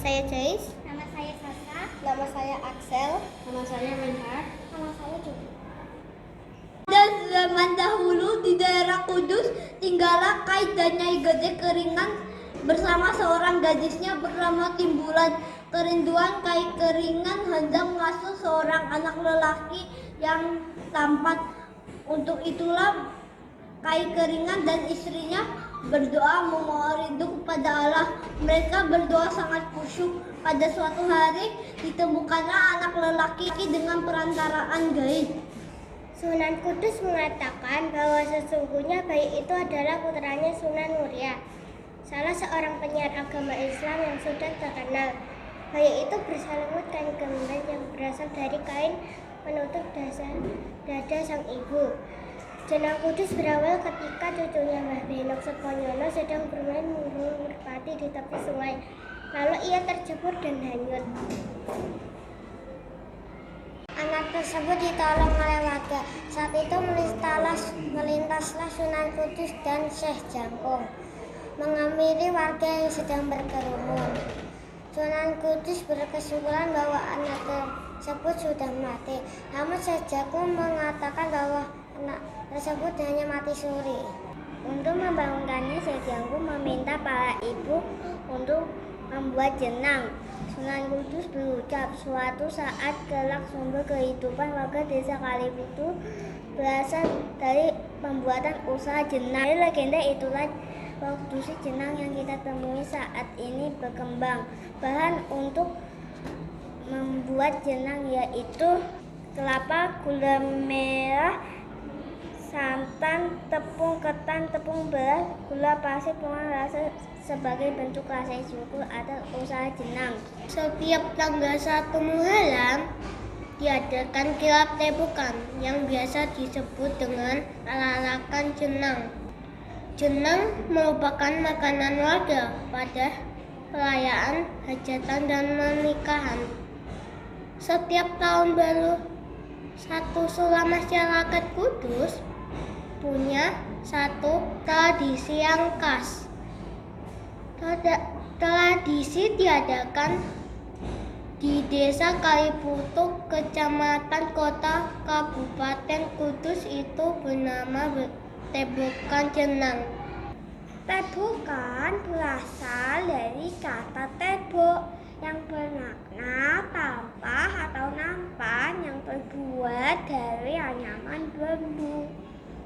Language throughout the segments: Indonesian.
saya Jais. Nama saya Sasa. Nama saya Axel. Nama saya Menhar. Nama saya Jubi. Pada zaman dahulu di daerah Kudus tinggallah Kai dan Nyai Gede Keringan bersama seorang gadisnya bernama Timbulan. Kerinduan Kai Keringan hendak mengasuh seorang anak lelaki yang tampan. Untuk itulah Kai Keringan dan istrinya berdoa memohon rindu kepada Allah. Mereka berdoa sangat khusyuk. Pada suatu hari ditemukanlah anak lelaki dengan perantaraan gaib. Sunan Kudus mengatakan bahwa sesungguhnya bayi itu adalah putranya Sunan Muria, salah seorang penyiar agama Islam yang sudah terkenal. Bayi itu berselimut kain kemben yang berasal dari kain penutup dada sang ibu. Jenang Kudus berawal ketika cucunya Mbah Benok Suponyono sedang bermain mengurung merpati di tepi sungai. Lalu ia terjebur dan hanyut. Anak tersebut ditolong oleh warga. Saat itu melintaslah Sunan Kudus dan Syekh Jangkung mengamiri warga yang sedang berkerumun. Sunan Kudus berkesimpulan bahwa anak tersebut sudah mati. Namun Syekh Jangkung mengatakan bahwa anak tersebut hanya mati suri. Untuk membangunkannya, Syekh Jangkung meminta para ibu untuk membuat jenang. Sunan Kudus berucap, suatu saat kelak sumber kehidupan warga desa Kaliputu berasal dari pembuatan usaha jenang. Dari legenda itulah produksi jenang yang kita temui saat ini berkembang. Bahan untuk membuat jenang yaitu kelapa, gula merah, santan, tepung ketan, tepung beras, gula pasir, penguat rasa sebagai bentuk rasa syukur atas usaha jenang. Setiap tanggal 1 Muharram diadakan kirab tebukan yang biasa disebut dengan lalakan jenang. Jenang merupakan makanan warga pada perayaan hajatan dan pernikahan. Setiap tahun baru satu sula masyarakat Kudus punya satu tradisi yang khas. Tradisi diadakan di Desa Kaliputu, Kecamatan Kota, Kabupaten Kudus itu bernama Tebukan Jenang. Tebukan berasal dari kata tebok yang bermakna tampah atau nampan yang terbuat dari anyaman bambu.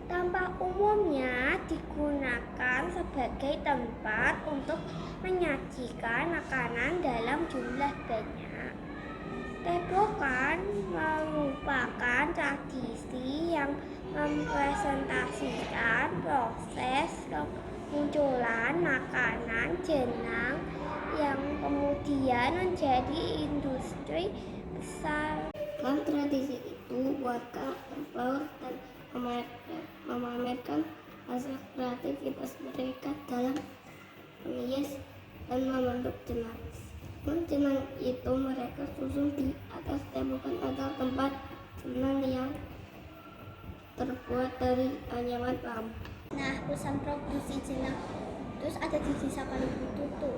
Tampah umumnya digunakan sebagai tempat untuk menyajikan makanan dalam jumlah banyak. Tebokan merupakan tradisi yang mempresentasikan proses kemunculan makanan jenang yang kemudian menjadi industri besar. Dalam tradisi itu, warga berbaur dan memamerkan hasil kreativitas mereka dalam menghias dan membentuk jenang. Jenang itu mereka susun di atas tebukan atau tempat jenang yang terbuat dari anyaman bambu. Nah, pusat produksi jenang Kudus ada di Desa Kaliputu.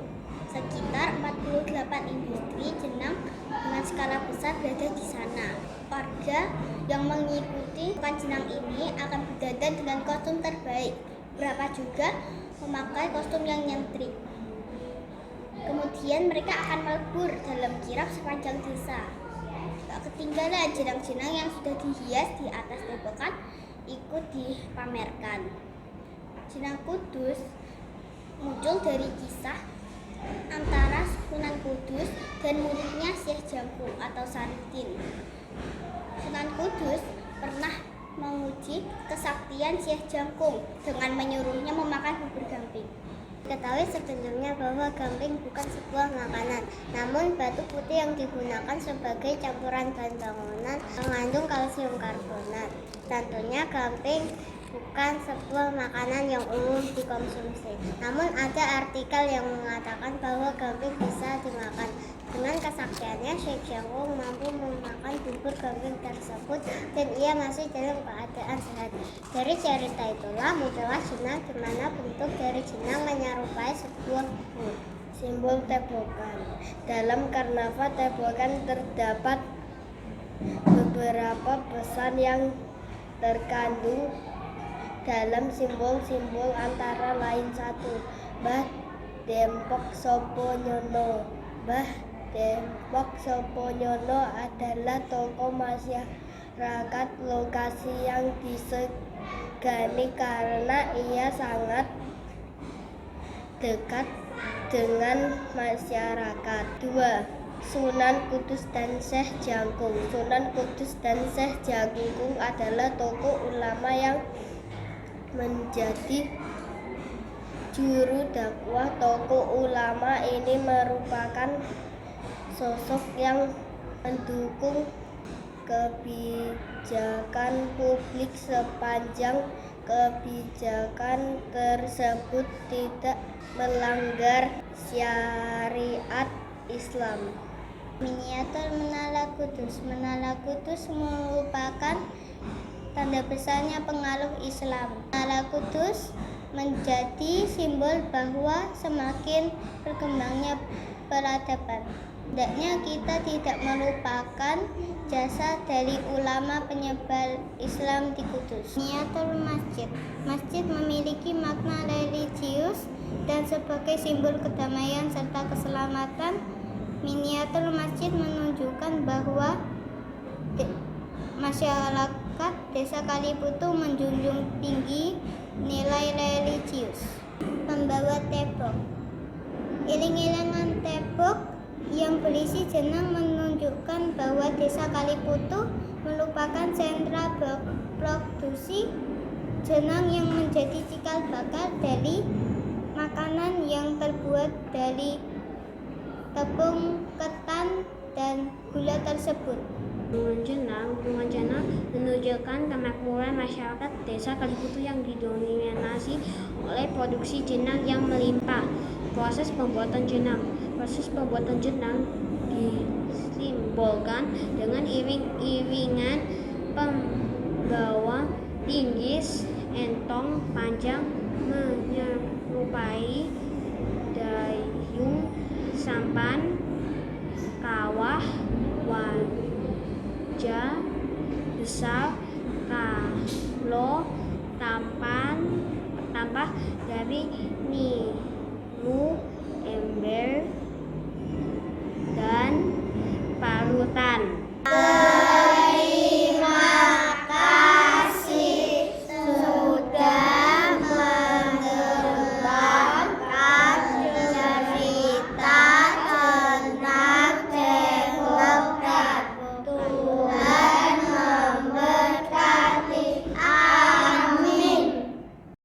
Sekitar 48 industri jenang dengan skala besar berada di sana. Warga yang mengikuti jenang ini akan berdandan dengan kostum terbaik. Beberapa juga memakai kostum yang nyentrik. Kemudian mereka akan melebur dalam kirap sepanjang desa. Tak ketinggalan jenang-jenang yang sudah dihias di atas tebakan ikut dipamerkan. Jenang Kudus muncul dari kisah antara Sunan Kudus dan muridnya Syekh Jangkung atau Saridin. Sunan Kudus pernah menguji kesaktian Syekh Jangkung dengan menyuruhnya memakan bubur gamping. Ketahui sebelumnya bahwa gamping bukan sebuah makanan, namun batu putih yang digunakan sebagai campuran bahan bangunan mengandung kalsium karbonat. Tentunya gamping bukan sebuah makanan yang umum dikonsumsi, namun ada artikel yang mengatakan bahwa gamping bisa dimakan. Dengan kesaktiannya, Syekh Jangkung mampu memakan bubur gamping tersebut dan ia masih dalam keadaan sehat. Dari cerita itulah muncullah jenang di mana bentuk dari jenang menyerupai sebuah bubur. Simbol Tebogan. Dalam karnaval Tebogan terdapat beberapa pesan yang terkandung dalam simbol-simbol antara lain 1. Mbah Dempok Sopo Nyono. Mbah Dempok Sopo Nyono adalah tokoh masyarakat lokasi yang disegani karena ia sangat dekat dengan masyarakat. 2. Sunan Kudus dan Syekh Jangkung. Sunan Kudus dan Syekh Jangkung adalah tokoh ulama yang menjadi juru dakwah. Tokoh ulama ini merupakan sosok yang mendukung kebijakan publik sepanjang kebijakan tersebut tidak melanggar syariat Islam. Miniatur Menara Kudus. Menara Kudus merupakan tanda besarnya pengaruh Islam. Menara Kudus menjadi simbol bahwa semakin berkembangnya peradaban. Hendaknya kita tidak melupakan jasa dari ulama penyebar Islam di Kudus. Miniatur Masjid. Masjid memiliki makna religius dan sebagai simbol kedamaian serta keselamatan. Miniatur masjid menunjukkan bahwa masyarakat Desa Kaliputu menjunjung tinggi nilai religius. Pembawa tebok. Iring-iringan tebok yang berisi jenang menunjukkan bahwa Desa Kaliputu merupakan sentra produksi jenang yang menjadi cikal bakal dari makanan yang terbuat dari tepung, ketan, dan gula tersebut. Hubungan jenang menunjukkan kemakmuran masyarakat Desa Kaliputu yang didominasi oleh produksi jenang yang melimpah. Proses pembuatan jenang disimbolkan dengan iring-iringan pembawa linggis, entong panjang menyerupai dayung, sampan, kawah, wajah besar, kalo, tampah dari nilu, ember, dan parutan.